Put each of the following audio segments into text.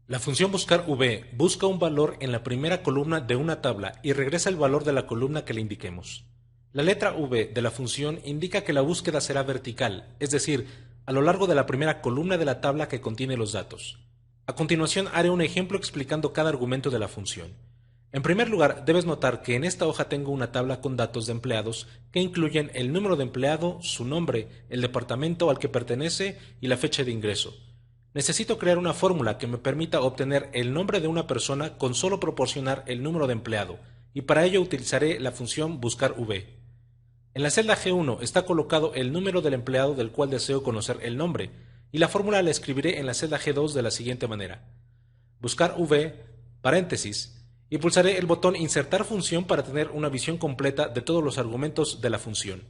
La función buscar v busca un valor en la primera columna de una tabla y regresa el valor de la columna que le indiquemos. La letra v de la función indica que la búsqueda será vertical, es decir, a lo largo de la primera columna de la tabla que contiene los datos. A continuación haré un ejemplo explicando cada argumento de la función. En primer lugar, debes notar que en esta hoja tengo una tabla con datos de empleados que incluyen el número de empleado, su nombre, el departamento al que pertenece y la fecha de ingreso. Necesito crear una fórmula que me permita obtener el nombre de una persona con solo proporcionar el número de empleado, y para ello utilizaré la función buscar v. En la celda G1 está colocado el número del empleado del cual deseo conocer el nombre, y la fórmula la escribiré en la celda G2 de la siguiente manera: buscar v, paréntesis, y pulsaré el botón insertar función para tener una visión completa de todos los argumentos de la función.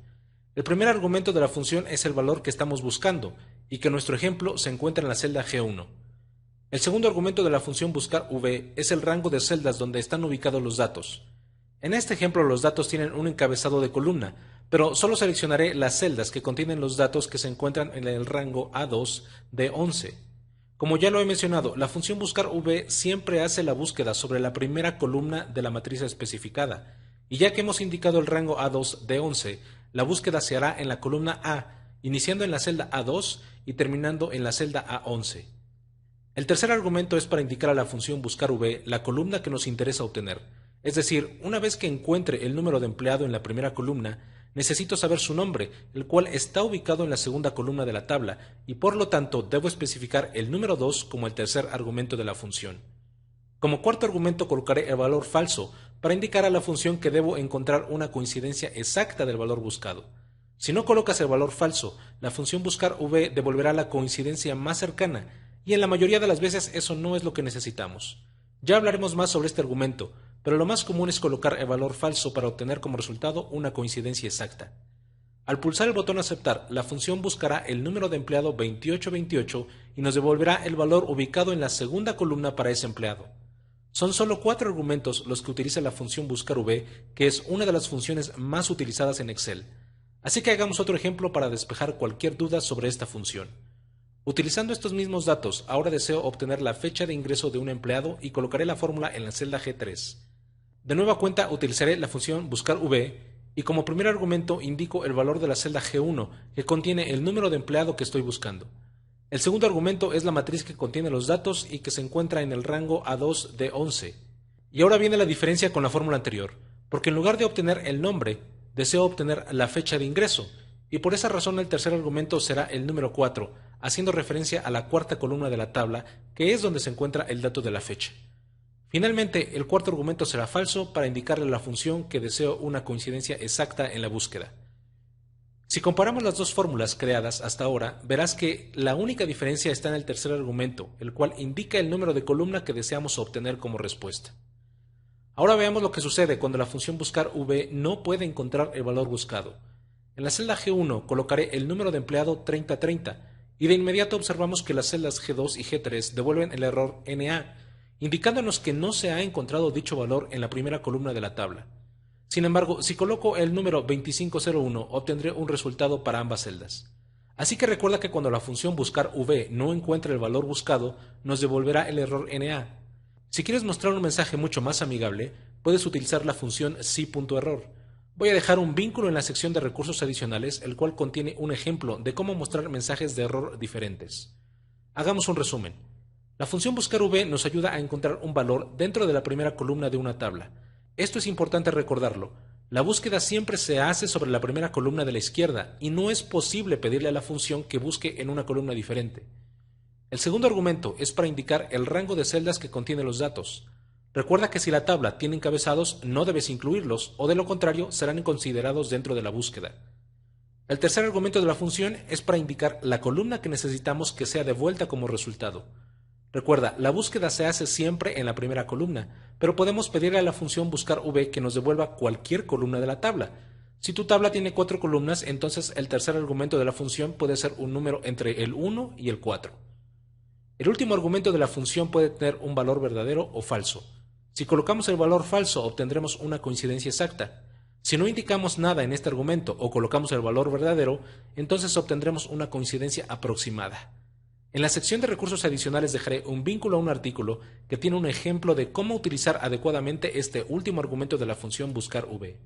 El primer argumento de la función es el valor que estamos buscando y que en nuestro ejemplo se encuentra en la celda G1. El segundo argumento de la función buscar v es el rango de celdas donde están ubicados los datos. En este ejemplo los datos tienen un encabezado de columna, pero solo seleccionaré las celdas que contienen los datos que se encuentran en el rango A2 de 11. Como ya lo he mencionado, la función buscar v siempre hace la búsqueda sobre la primera columna de la matriz especificada, y ya que hemos indicado el rango A2 de 11, la búsqueda se hará en la columna A, iniciando en la celda A2 y terminando en la celda A11. El tercer argumento es para indicar a la función buscar v la columna que nos interesa obtener, es decir, una vez que encuentre el número de empleado en la primera columna, necesito saber su nombre, el cual está ubicado en la segunda columna de la tabla, y por lo tanto debo especificar el número 2 como el tercer argumento de la función. Como cuarto argumento colocaré el valor falso, para indicar a la función que debo encontrar una coincidencia exacta del valor buscado. Si no colocas el valor falso, la función buscar v devolverá la coincidencia más cercana, y en la mayoría de las veces eso no es lo que necesitamos. Ya hablaremos más sobre este argumento, pero lo más común es colocar el valor falso para obtener como resultado una coincidencia exacta. Al pulsar el botón aceptar, la función buscará el número de empleado 2828 y nos devolverá el valor ubicado en la segunda columna para ese empleado. Son solo 4 argumentos los que utiliza la función buscar v, que es una de las funciones más utilizadas en Excel. Así que hagamos otro ejemplo para despejar cualquier duda sobre esta función. Utilizando estos mismos datos, ahora deseo obtener la fecha de ingreso de un empleado y colocaré la fórmula en la celda G3. De nueva cuenta utilizaré la función buscar v y como primer argumento indico el valor de la celda G1 que contiene el número de empleado que estoy buscando. El segundo argumento es la matriz que contiene los datos y que se encuentra en el rango A2 de 11. Y ahora viene la diferencia con la fórmula anterior, porque en lugar de obtener el nombre, deseo obtener la fecha de ingreso, y por esa razón el tercer argumento será el número 4, haciendo referencia a la cuarta columna de la tabla, que es donde se encuentra el dato de la fecha. Finalmente, el cuarto argumento será falso para indicarle a la función que deseo una coincidencia exacta en la búsqueda. Si comparamos las dos fórmulas creadas hasta ahora, verás que la única diferencia está en el tercer argumento, el cual indica el número de columna que deseamos obtener como respuesta. Ahora veamos lo que sucede cuando la función buscar v no puede encontrar el valor buscado. En la celda G1 colocaré el número de empleado 3030 y de inmediato observamos que las celdas G2 y G3 devuelven el error NA, indicándonos que no se ha encontrado dicho valor en la primera columna de la tabla. Sin embargo, si coloco el número 2501, obtendré un resultado para ambas celdas. Así que recuerda que cuando la función buscar v no encuentre el valor buscado, nos devolverá el error NA. Si quieres mostrar un mensaje mucho más amigable, puedes utilizar la función si.error. Voy a dejar un vínculo en la sección de recursos adicionales, el cual contiene un ejemplo de cómo mostrar mensajes de error diferentes. Hagamos un resumen. La función buscar v nos ayuda a encontrar un valor dentro de la primera columna de una tabla. Esto es importante recordarlo. La búsqueda siempre se hace sobre la primera columna de la izquierda y no es posible pedirle a la función que busque en una columna diferente. El segundo argumento es para indicar el rango de celdas que contiene los datos. Recuerda que si la tabla tiene encabezados no debes incluirlos o de lo contrario serán considerados dentro de la búsqueda. El tercer argumento de la función es para indicar la columna que necesitamos que sea devuelta como resultado. Recuerda, la búsqueda se hace siempre en la primera columna, pero podemos pedirle a la función buscar v que nos devuelva cualquier columna de la tabla. Si tu tabla tiene 4 columnas, entonces el tercer argumento de la función puede ser un número entre el 1 y el 4. El último argumento de la función puede tener un valor verdadero o falso. Si colocamos el valor falso, obtendremos una coincidencia exacta. Si no indicamos nada en este argumento o colocamos el valor verdadero, entonces obtendremos una coincidencia aproximada. En la sección de recursos adicionales dejaré un vínculo a un artículo que tiene un ejemplo de cómo utilizar adecuadamente este último argumento de la función buscar_v.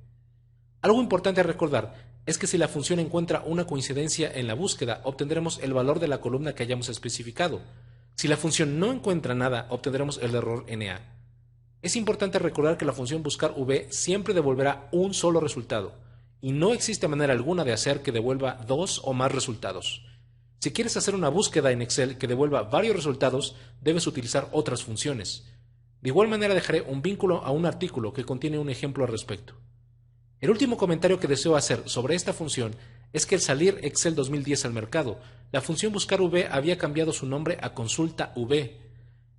Algo importante a recordar es que si la función encuentra una coincidencia en la búsqueda, obtendremos el valor de la columna que hayamos especificado. Si la función no encuentra nada, obtendremos el error NA. Es importante recordar que la función buscar_v siempre devolverá un solo resultado, y no existe manera alguna de hacer que devuelva dos o más resultados. Si quieres hacer una búsqueda en Excel que devuelva varios resultados, debes utilizar otras funciones. De igual manera dejaré un vínculo a un artículo que contiene un ejemplo al respecto. El último comentario que deseo hacer sobre esta función es que al salir Excel 2010 al mercado, la función buscar_v había cambiado su nombre a consulta_v.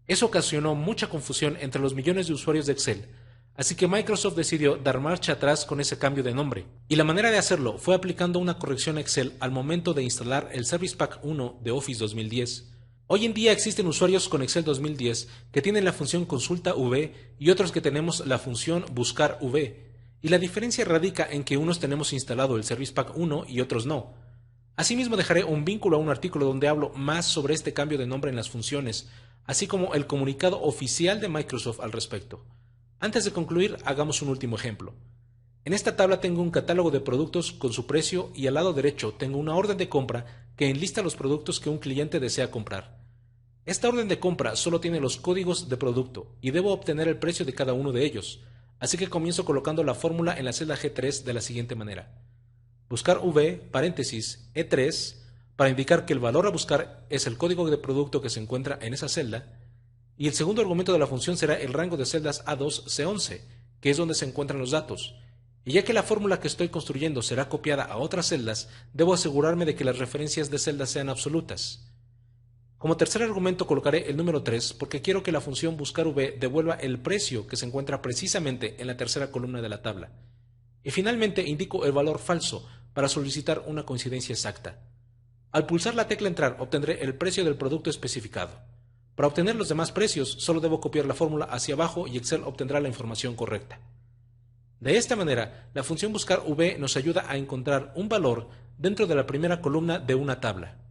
Eso ocasionó mucha confusión entre los millones de usuarios de Excel, así que Microsoft decidió dar marcha atrás con ese cambio de nombre. Y la manera de hacerlo fue aplicando una corrección a Excel al momento de instalar el Service Pack 1 de Office 2010. Hoy en día existen usuarios con Excel 2010 que tienen la función consulta_v y otros que tenemos la función buscar_v. Y la diferencia radica en que unos tenemos instalado el Service Pack 1 y otros no. Asimismo dejaré un vínculo a un artículo donde hablo más sobre este cambio de nombre en las funciones, así como el comunicado oficial de Microsoft al respecto. Antes de concluir, hagamos un último ejemplo. En esta tabla tengo un catálogo de productos con su precio y al lado derecho tengo una orden de compra que enlista los productos que un cliente desea comprar. Esta orden de compra solo tiene los códigos de producto y debo obtener el precio de cada uno de ellos. Así que comienzo colocando la fórmula en la celda G3 de la siguiente manera. Buscar V, paréntesis, E3, para indicar que el valor a buscar es el código de producto que se encuentra en esa celda, y el segundo argumento de la función será el rango de celdas A2, C11, que es donde se encuentran los datos. Y ya que la fórmula que estoy construyendo será copiada a otras celdas, debo asegurarme de que las referencias de celdas sean absolutas. Como tercer argumento colocaré el número 3 porque quiero que la función buscar_v devuelva el precio que se encuentra precisamente en la tercera columna de la tabla. Y finalmente indico el valor falso para solicitar una coincidencia exacta. Al pulsar la tecla entrar obtendré el precio del producto especificado. Para obtener los demás precios solo debo copiar la fórmula hacia abajo y Excel obtendrá la información correcta. De esta manera, la función buscar_v nos ayuda a encontrar un valor dentro de la primera columna de una tabla.